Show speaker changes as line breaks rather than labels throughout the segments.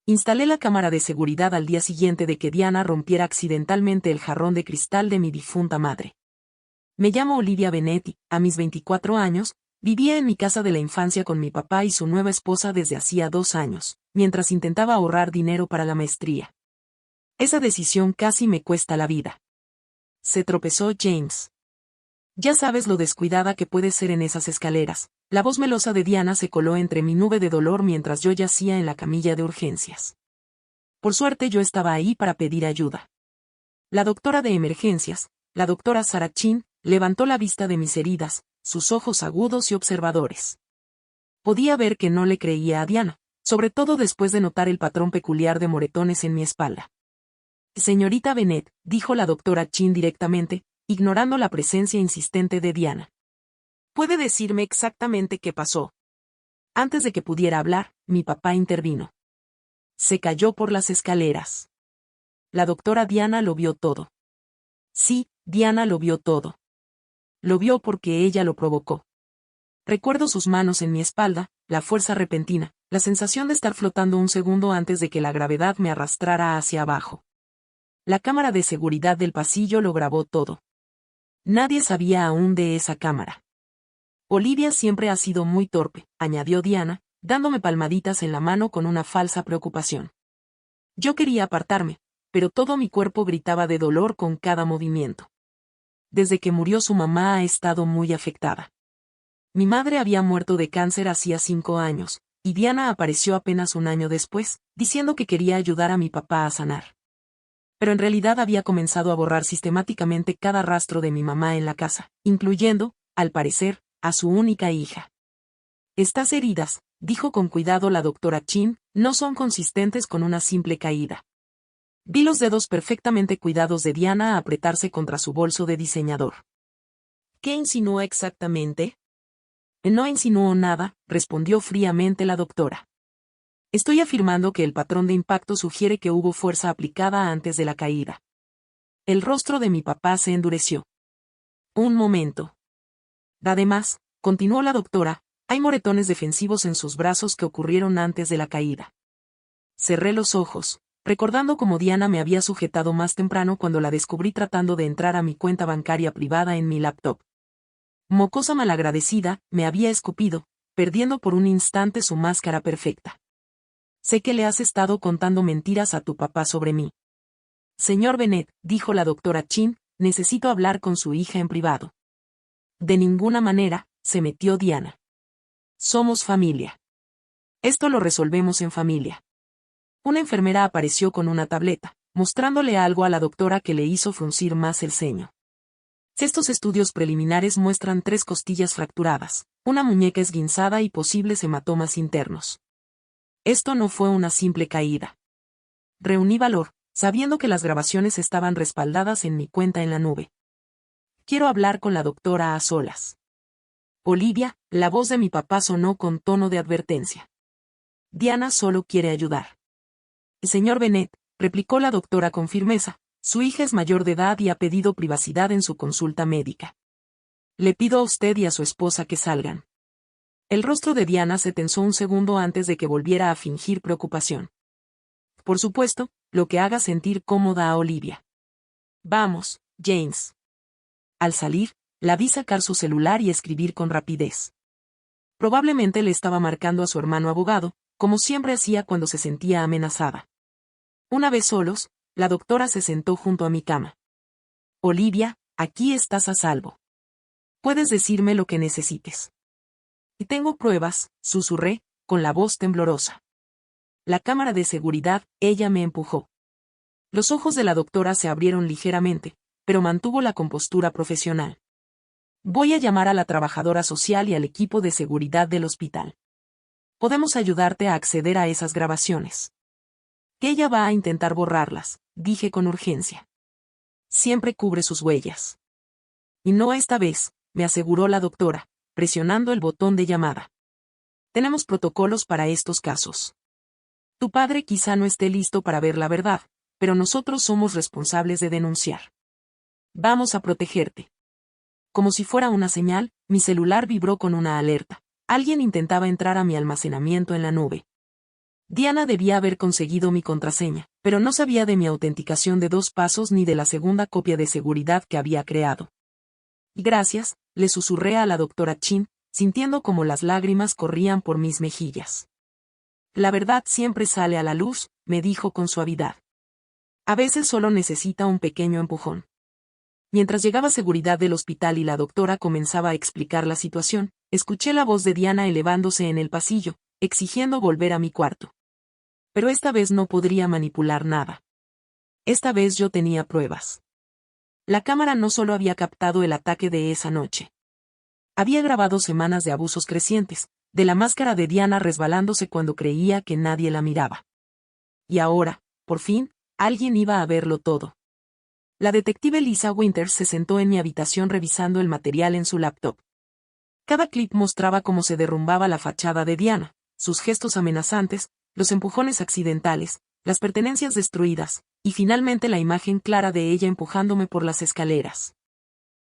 Instalé la cámara de seguridad al día siguiente de que Diana rompiera accidentalmente el jarrón de cristal de mi difunta madre. Me llamo Olivia Bennett y, a mis 24 años, vivía en mi casa de la infancia con mi papá y su nueva esposa desde hacía 2 años, mientras intentaba ahorrar dinero para la maestría. Esa decisión casi me cuesta la vida. Se tropezó James. Ya sabes lo descuidada que puede ser en esas escaleras. La voz melosa de Diana se coló entre mi nube de dolor mientras yo yacía en la camilla de urgencias. Por suerte yo estaba ahí para pedir ayuda. La doctora de emergencias, la doctora Sarah Chin, levantó la vista de mis heridas, sus ojos agudos y observadores. Podía ver que no le creía a Diana, sobre todo después de notar el patrón peculiar de moretones en mi espalda. Señorita Bennett, dijo la doctora Chin directamente, ignorando la presencia insistente de Diana. ¿Puede decirme exactamente qué pasó? Antes de que pudiera hablar, mi papá intervino. Se cayó por las escaleras. La doctora Diana lo vio todo. Sí, Diana lo vio todo. Lo vio porque ella lo provocó. Recuerdo sus manos en mi espalda, la fuerza repentina, la sensación de estar flotando un segundo antes de que la gravedad me arrastrara hacia abajo. La cámara de seguridad del pasillo lo grabó todo. Nadie sabía aún de esa cámara. Olivia siempre ha sido muy torpe, añadió Diana, dándome palmaditas en la mano con una falsa preocupación. Yo quería apartarme, pero todo mi cuerpo gritaba de dolor con cada movimiento. Desde que murió su mamá ha estado muy afectada. Mi madre había muerto de cáncer hacía 5 años, y Diana apareció apenas un año después, diciendo que quería ayudar a mi papá a sanar. Pero en realidad había comenzado a borrar sistemáticamente cada rastro de mi mamá en la casa, incluyendo, al parecer, a su única hija. Estas heridas, dijo con cuidado la doctora Chin, no son consistentes con una simple caída. Vi los dedos perfectamente cuidados de Diana apretarse contra su bolso de diseñador. ¿Qué insinúa exactamente? No insinuó nada, respondió fríamente la doctora. Estoy afirmando que el patrón de impacto sugiere que hubo fuerza aplicada antes de la caída. El rostro de mi papá se endureció. Un momento. Además, continuó la doctora, hay moretones defensivos en sus brazos que ocurrieron antes de la caída. Cerré los ojos, recordando cómo Diana me había sujetado más temprano cuando la descubrí tratando de entrar a mi cuenta bancaria privada en mi laptop. Mocosa malagradecida, me había escupido, perdiendo por un instante su máscara perfecta. Sé que le has estado contando mentiras a tu papá sobre mí. Señor Bennett, dijo la doctora Chin, necesito hablar con su hija en privado. De ninguna manera, se metió Diana. Somos familia. Esto lo resolvemos en familia. Una enfermera apareció con una tableta, mostrándole algo a la doctora que le hizo fruncir más el ceño. Estos estudios preliminares muestran 3 costillas fracturadas, una muñeca esguinzada y posibles hematomas internos. Esto no fue una simple caída. Reuní valor, sabiendo que las grabaciones estaban respaldadas en mi cuenta en la nube. Quiero hablar con la doctora a solas. Olivia, la voz de mi papá sonó con tono de advertencia. Diana solo quiere ayudar. Señor Bennett, replicó la doctora con firmeza, su hija es mayor de edad y ha pedido privacidad en su consulta médica. Le pido a usted y a su esposa que salgan. El rostro de Diana se tensó un segundo antes de que volviera a fingir preocupación. Por supuesto, lo que haga sentir cómoda a Olivia. Vamos, James. Al salir, la vi sacar su celular y escribir con rapidez. Probablemente le estaba marcando a su hermano abogado, como siempre hacía cuando se sentía amenazada. Una vez solos, la doctora se sentó junto a mi cama. Olivia, aquí estás a salvo. Puedes decirme lo que necesites. Y tengo pruebas, susurré, con la voz temblorosa. La cámara de seguridad, ella me empujó. Los ojos de la doctora se abrieron ligeramente, pero mantuvo la compostura profesional. Voy a llamar a la trabajadora social y al equipo de seguridad del hospital. Podemos ayudarte a acceder a esas grabaciones. Ella va a intentar borrarlas, dije con urgencia. Siempre cubre sus huellas. Y no esta vez, me aseguró la doctora, presionando el botón de llamada. Tenemos protocolos para estos casos. Tu padre quizá no esté listo para ver la verdad, pero nosotros somos responsables de denunciar. Vamos a protegerte. Como si fuera una señal, mi celular vibró con una alerta. Alguien intentaba entrar a mi almacenamiento en la nube. Diana debía haber conseguido mi contraseña, pero no sabía de mi autenticación de 2 pasos ni de la segunda copia de seguridad que había creado. Gracias, le susurré a la doctora Chin, sintiendo como las lágrimas corrían por mis mejillas. La verdad siempre sale a la luz, me dijo con suavidad. A veces solo necesita un pequeño empujón. Mientras llegaba seguridad del hospital y la doctora comenzaba a explicar la situación, escuché la voz de Diana elevándose en el pasillo, exigiendo volver a mi cuarto. Pero esta vez no podría manipular nada. Esta vez yo tenía pruebas. La cámara no solo había captado el ataque de esa noche. Había grabado semanas de abusos crecientes, de la máscara de Diana resbalándose cuando creía que nadie la miraba. Y ahora, por fin, alguien iba a verlo todo. La detective Lisa Winters se sentó en mi habitación revisando el material en su laptop. Cada clip mostraba cómo se derrumbaba la fachada de Diana, sus gestos amenazantes, los empujones accidentales, las pertenencias destruidas, y finalmente la imagen clara de ella empujándome por las escaleras.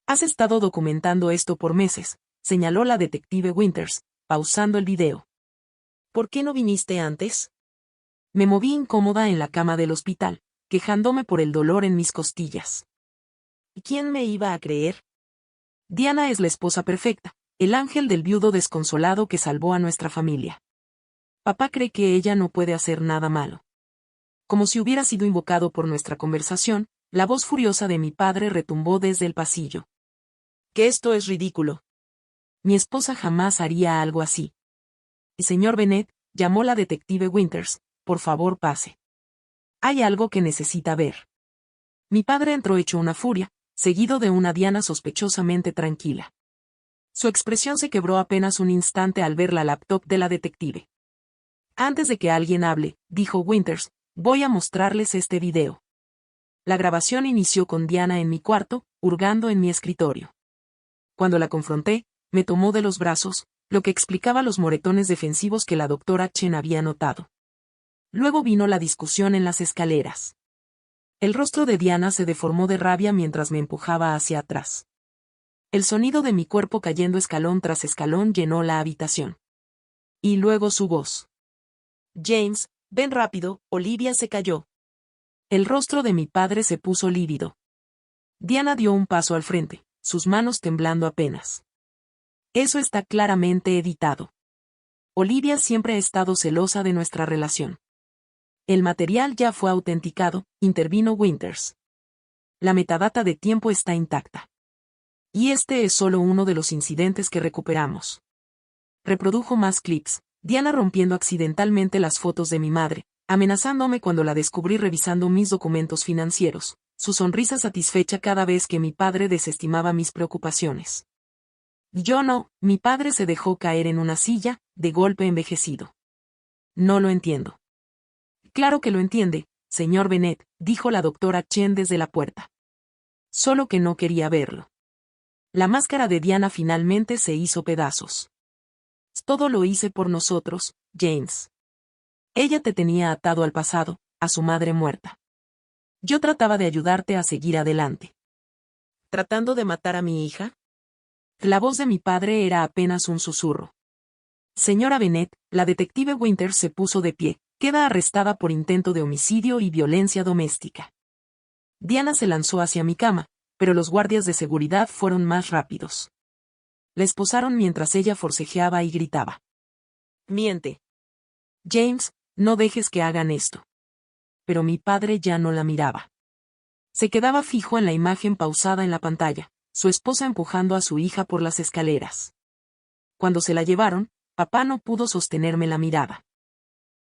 «Has estado documentando esto por meses», señaló la detective Winters, pausando el video. «¿Por qué no viniste antes?» Me moví incómoda en la cama del hospital, quejándome por el dolor en mis costillas. ¿Y quién me iba a creer? Diana es la esposa perfecta, el ángel del viudo desconsolado que salvó a nuestra familia. Papá cree que ella no puede hacer nada malo. Como si hubiera sido invocado por nuestra conversación, la voz furiosa de mi padre retumbó desde el pasillo. «Que esto es ridículo. Mi esposa jamás haría algo así». «Señor Bennett», llamó la detective Winters, «por favor pase. Hay algo que necesita ver». Mi padre entró hecho una furia, seguido de una Diana sospechosamente tranquila. Su expresión se quebró apenas un instante al ver la laptop de la detective. «Antes de que alguien hable», dijo Winters, «voy a mostrarles este video». La grabación inició con Diana en mi cuarto, hurgando en mi escritorio. Cuando la confronté, me tomó de los brazos, lo que explicaba los moretones defensivos que la doctora Chen había notado. Luego vino la discusión en las escaleras. El rostro de Diana se deformó de rabia mientras me empujaba hacia atrás. El sonido de mi cuerpo cayendo escalón tras escalón llenó la habitación. Y luego su voz. «James, ven rápido, Olivia se cayó». El rostro de mi padre se puso lívido. Diana dio un paso al frente, sus manos temblando apenas. «Eso está claramente editado. Olivia siempre ha estado celosa de nuestra relación». «El material ya fue autenticado», intervino Winters. «La metadata de tiempo está intacta. Y este es solo uno de los incidentes que recuperamos». Reprodujo más clips, Diana rompiendo accidentalmente las fotos de mi madre, amenazándome cuando la descubrí revisando mis documentos financieros, su sonrisa satisfecha cada vez que mi padre desestimaba mis preocupaciones. Yo no, mi padre se dejó caer en una silla, de golpe envejecido. «No lo entiendo». «Claro que lo entiende, señor Bennett», dijo la doctora Chen desde la puerta. Solo que no quería verlo. La máscara de Diana finalmente se hizo pedazos. «Todo lo hice por nosotros, James. Ella te tenía atado al pasado, a su madre muerta. Yo trataba de ayudarte a seguir adelante». «¿Tratando de matar a mi hija?» La voz de mi padre era apenas un susurro. «Señora Bennett», la detective Winters se puso de pie, «queda arrestada por intento de homicidio y violencia doméstica». Diana se lanzó hacia mi cama, pero los guardias de seguridad fueron más rápidos. La esposaron mientras ella forcejeaba y gritaba. «Miente. James, no dejes que hagan esto». Pero mi padre ya no la miraba. Se quedaba fijo en la imagen pausada en la pantalla, su esposa empujando a su hija por las escaleras. Cuando se la llevaron, papá no pudo sostenerme la mirada.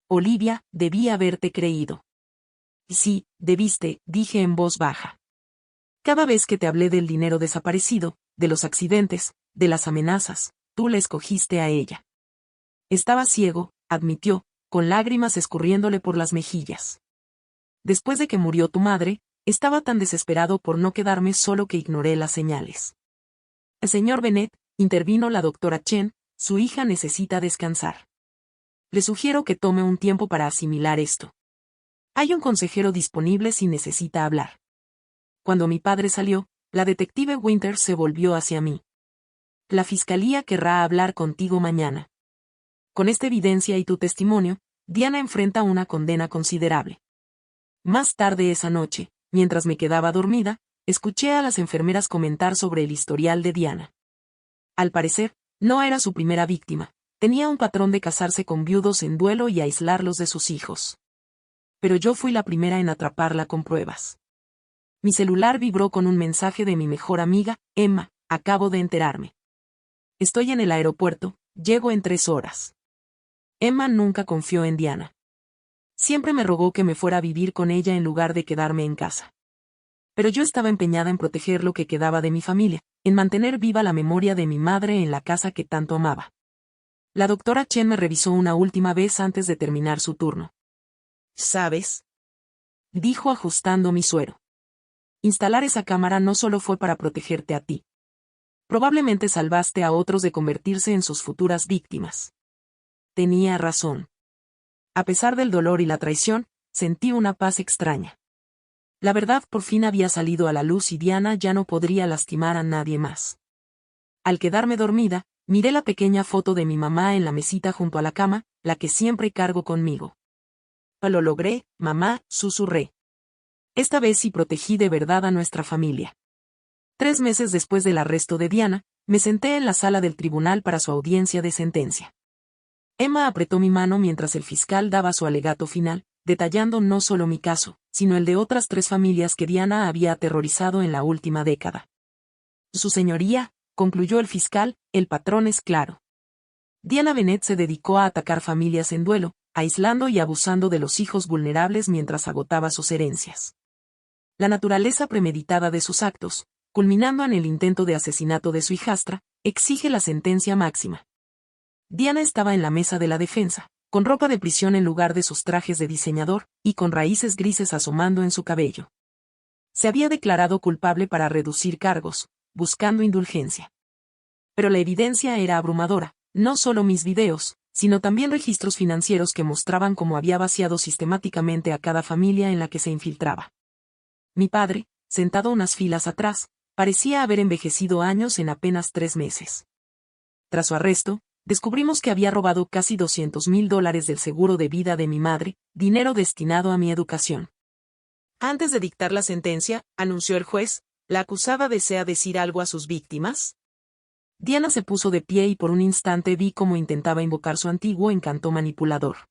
«Olivia, debí haberte creído». «Sí, debiste», dije en voz baja. «Cada vez que te hablé del dinero desaparecido, de los accidentes, de las amenazas, tú la escogiste a ella». «Estaba ciego», admitió, con lágrimas escurriéndole por las mejillas. «Después de que murió tu madre, estaba tan desesperado por no quedarme solo que ignoré las señales». «Señor Bennett», intervino la doctora Chen, «su hija necesita descansar. Le sugiero que tome un tiempo para asimilar esto. Hay un consejero disponible si necesita hablar». Cuando mi padre salió, la detective Winters se volvió hacia mí. «La fiscalía querrá hablar contigo mañana. Con esta evidencia y tu testimonio, Diana enfrenta una condena considerable. Más tarde esa noche, mientras me quedaba dormida, escuché a las enfermeras comentar sobre el historial de Diana. Al parecer, no era su primera víctima, tenía un patrón de casarse con viudos en duelo y aislarlos de sus hijos. Pero yo fui la primera en atraparla con pruebas. Mi celular vibró con un mensaje de mi mejor amiga, Emma: acabo de enterarme. Estoy en el aeropuerto, llego en 3 horas. Emma nunca confió en Diana. Siempre me rogó que me fuera a vivir con ella en lugar de quedarme en casa. Pero yo estaba empeñada en proteger lo que quedaba de mi familia, en mantener viva la memoria de mi madre en la casa que tanto amaba. La doctora Chen me revisó una última vez antes de terminar su turno. ¿Sabes?, dijo ajustando mi suero. Instalar esa cámara no solo fue para protegerte a ti. Probablemente salvaste a otros de convertirse en sus futuras víctimas. Tenía razón. A pesar del dolor y la traición, sentí una paz extraña. La verdad por fin había salido a la luz y Diana ya no podría lastimar a nadie más. Al quedarme dormida, miré la pequeña foto de mi mamá en la mesita junto a la cama, la que siempre cargo conmigo. Lo logré, mamá, susurré. Esta vez sí protegí de verdad a nuestra familia. 3 meses después del arresto de Diana, me senté en la sala del tribunal para su audiencia de sentencia. Emma apretó mi mano mientras el fiscal daba su alegato final, detallando no solo mi caso, sino el de otras 3 familias que Diana había aterrorizado en la última década. Su señoría, concluyó el fiscal, el patrón es claro. Diana Bennett se dedicó a atacar familias en duelo, aislando y abusando de los hijos vulnerables mientras agotaba sus herencias. La naturaleza premeditada de sus actos, culminando en el intento de asesinato de su hijastra, exige la sentencia máxima. Diana estaba en la mesa de la defensa, con ropa de prisión en lugar de sus trajes de diseñador, y con raíces grises asomando en su cabello. Se había declarado culpable para reducir cargos, buscando indulgencia. Pero la evidencia era abrumadora, no solo mis videos, sino también registros financieros que mostraban cómo había vaciado sistemáticamente a cada familia en la que se infiltraba. Mi padre, sentado unas filas atrás, parecía haber envejecido años en apenas 3 meses. Tras su arresto, descubrimos que había robado casi $200,000 del seguro de vida de mi madre, dinero destinado a mi educación. Antes de dictar la sentencia, anunció el juez, ¿la acusada desea decir algo a sus víctimas? Diana se puso de pie y por un instante vi cómo intentaba invocar su antiguo encanto manipulador.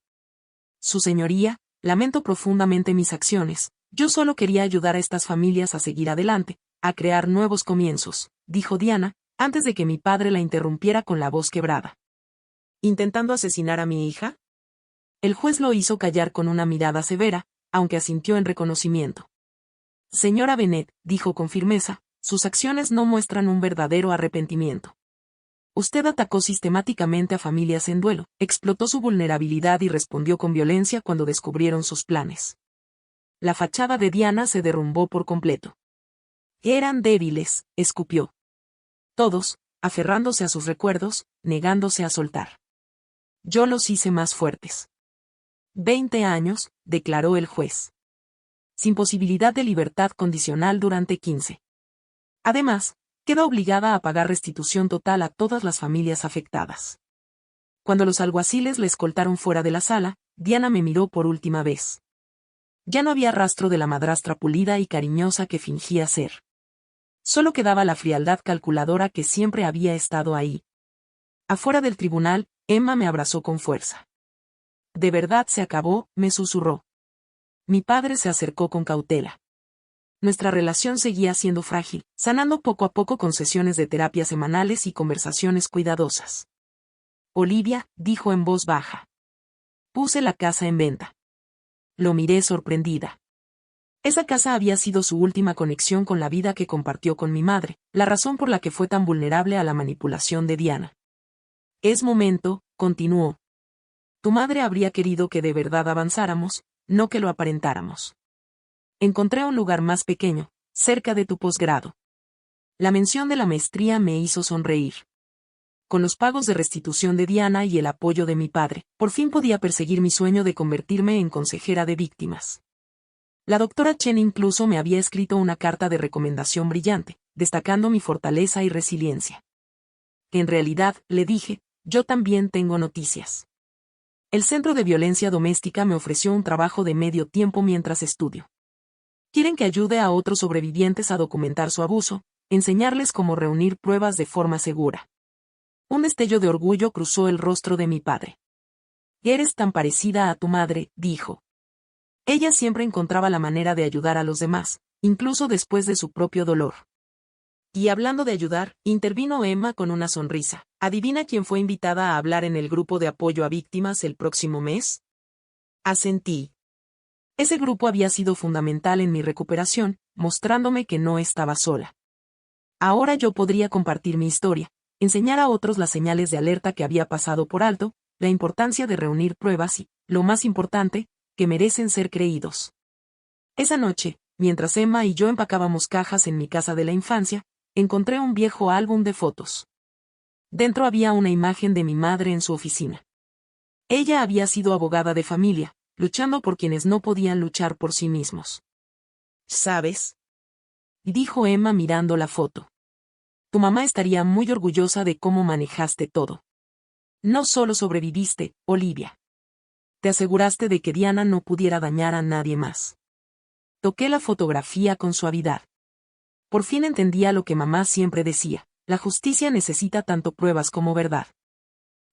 Su señoría, lamento profundamente mis acciones, yo solo quería ayudar a estas familias a seguir adelante, a crear nuevos comienzos, dijo Diana, antes de que mi padre la interrumpiera con la voz quebrada. ¿Intentando asesinar a mi hija? El juez lo hizo callar con una mirada severa, aunque asintió en reconocimiento. Señora Bennett, dijo con firmeza, sus acciones no muestran un verdadero arrepentimiento. Usted atacó sistemáticamente a familias en duelo, explotó su vulnerabilidad y respondió con violencia cuando descubrieron sus planes. La fachada de Diana se derrumbó por completo. Eran débiles, escupió. Todos, aferrándose a sus recuerdos, negándose a soltar. Yo los hice más fuertes. 20 años, declaró el juez. Sin posibilidad de libertad condicional durante 15. Además, queda obligada a pagar restitución total a todas las familias afectadas. Cuando los alguaciles la escoltaron fuera de la sala, Diana me miró por última vez. Ya no había rastro de la madrastra pulida y cariñosa que fingía ser. Solo quedaba la frialdad calculadora que siempre había estado ahí. Afuera del tribunal, Emma me abrazó con fuerza. De verdad se acabó, me susurró. Mi padre se acercó con cautela. Nuestra relación seguía siendo frágil, sanando poco a poco con sesiones de terapia semanales y conversaciones cuidadosas. Olivia, dijo en voz baja. Puse la casa en venta. Lo miré sorprendida. Esa casa había sido su última conexión con la vida que compartió con mi madre, la razón por la que fue tan vulnerable a la manipulación de Diana. Es momento, continuó. Tu madre habría querido que de verdad avanzáramos, no que lo aparentáramos. Encontré un lugar más pequeño, cerca de tu posgrado. La mención de la maestría me hizo sonreír. Con los pagos de restitución de Diana y el apoyo de mi padre, por fin podía perseguir mi sueño de convertirme en consejera de víctimas. La doctora Chen incluso me había escrito una carta de recomendación brillante, destacando mi fortaleza y resiliencia. En realidad, le dije, yo también tengo noticias. El Centro de Violencia Doméstica me ofreció un trabajo de medio tiempo mientras estudio. Quieren que ayude a otros sobrevivientes a documentar su abuso, enseñarles cómo reunir pruebas de forma segura. Un destello de orgullo cruzó el rostro de mi padre. «Eres tan parecida a tu madre», dijo. Ella siempre encontraba la manera de ayudar a los demás, incluso después de su propio dolor. Y hablando de ayudar, intervino Emma con una sonrisa. ¿Adivina quién fue invitada a hablar en el grupo de apoyo a víctimas el próximo mes? Asentí. Ese grupo había sido fundamental en mi recuperación, mostrándome que no estaba sola. Ahora yo podría compartir mi historia, enseñar a otros las señales de alerta que había pasado por alto, la importancia de reunir pruebas y, lo más importante, que merecen ser creídos. Esa noche, mientras Emma y yo empacábamos cajas en mi casa de la infancia, encontré un viejo álbum de fotos. Dentro había una imagen de mi madre en su oficina. Ella había sido abogada de familia, luchando por quienes no podían luchar por sí mismos. ¿Sabes?, dijo Emma mirando la foto. Tu mamá estaría muy orgullosa de cómo manejaste todo. No solo sobreviviste, Olivia. Te aseguraste de que Diana no pudiera dañar a nadie más. Toqué la fotografía con suavidad. Por fin entendía lo que mamá siempre decía: la justicia necesita tanto pruebas como verdad.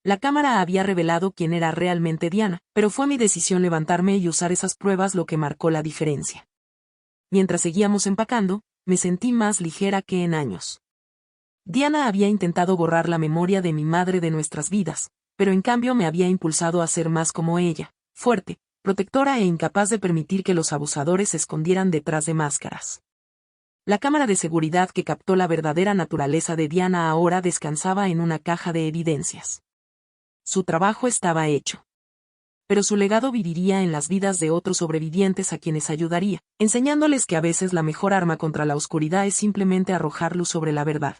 La cámara había revelado quién era realmente Diana, pero fue mi decisión levantarme y usar esas pruebas lo que marcó la diferencia. Mientras seguíamos empacando, me sentí más ligera que en años. Diana había intentado borrar la memoria de mi madre de nuestras vidas, pero en cambio me había impulsado a ser más como ella, fuerte, protectora e incapaz de permitir que los abusadores se escondieran detrás de máscaras. La cámara de seguridad que captó la verdadera naturaleza de Diana ahora descansaba en una caja de evidencias. Su trabajo estaba hecho. Pero su legado viviría en las vidas de otros sobrevivientes a quienes ayudaría, enseñándoles que a veces la mejor arma contra la oscuridad es simplemente arrojar luz sobre la verdad.